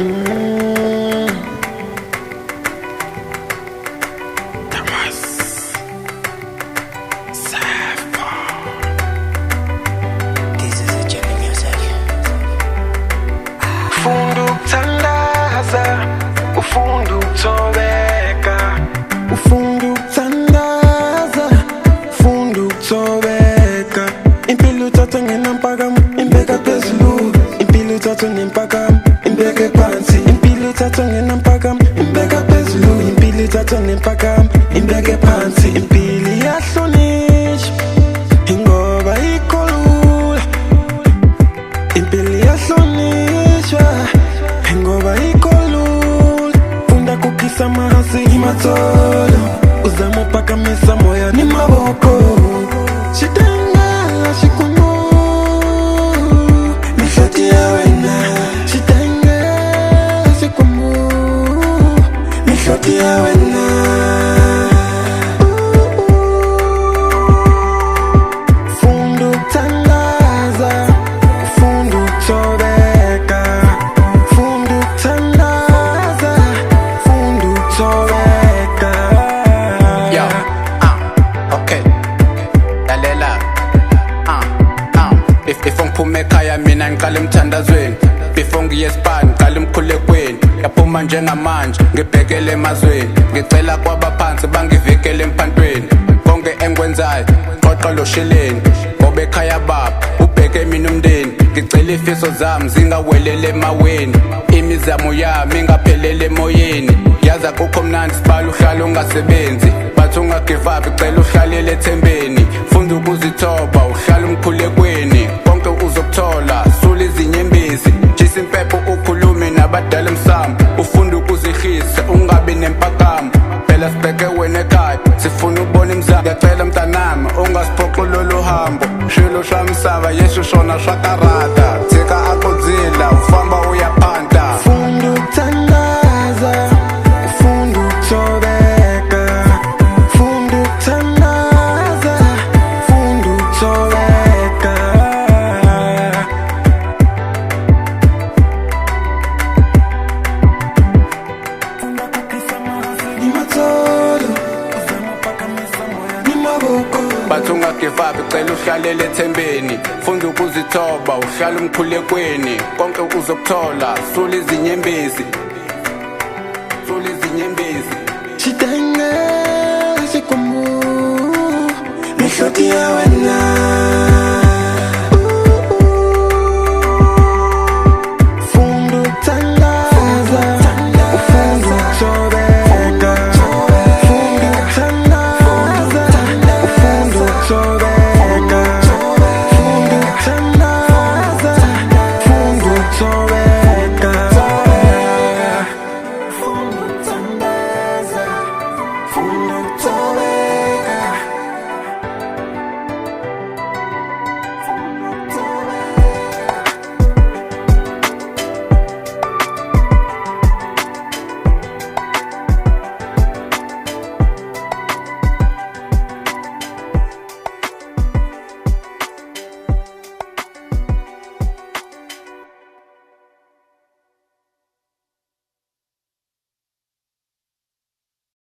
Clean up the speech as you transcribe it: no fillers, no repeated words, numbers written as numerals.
Ufunda ukuthandaza, ufunda ukuthobeka, ufunda ukuthandaza, ufunda ukuthobeka. Impilo uthatha ngenampakamo, imbeka phezulu. Impilo uthatha nempakamo, imbeke phansi. Impilo uthatha ngenampakamo, imbeka phezulu. Impilo uthatha nempakamo, imbeke phansi. Impilo iyahlonishwa ingoba ikhulula. Impilo iyahlonishwa ngoba ikolula. Funda kukisa mahasi imatholo, uzama uphakamisa moya ni maboko. Shitengela shikumu mihloti ya wena. Shitengela shikumu mihloti ya wena. Funda ukuthandaza, ufunda ukuthobeka, funda ukuthandaza, funda ukuthobeka. Yo, okay, lalela. Before ngiphume ekhaya mina ngiqala emthandazweni. Before ngiye espan ngiqala emkhulekweni. Yaphuma njengamanje ngibhekele emazweni. Ngicela kwabaphansi bangivikele emphantweni. Konke engikwenzayo qoqa lo sheleni. Ngoba ekhaya baba ubheke mina umndeni. Ngicela ifiso zami zingawelele emaweni. Imizamo yami ingaphelele emoyeni. Yaza kukho mnandi sibala uhlala ungasebenzi. Bathi ungagive up icela uhlalele ethembeni. Funda ukuzithoba uhlala umkhulekweni. Konke uzokuthola sula izinyembezi. Jisa impepho ukhulume nabadala emsamo. Ufunda ukuzihisa ungabi nempakamo. Phela sibheke wena ekhaya sifuna ukubona imizamo. Ngiyacela mntanami ungasiphoqi lolu hambo. Shilo shamsaba Yesu shona shakarada. Thika akodzila ufamba uyaphanta. Funda ukuthandaza, ufunda ukuthobeka, funda ukuthandaza, funda ukuthobeka. Funda kukisa mahasi imatholo, uzama uphakamisa moya ni maboko. Bathi ungagive up icela uhlalele ethembeni. Funda ukuzithoba uhlala umkhulekweni. Konke uzokuthola sula izinyembezi. Sula izinyembezi. Shitengela shikumu mihloti ya wena.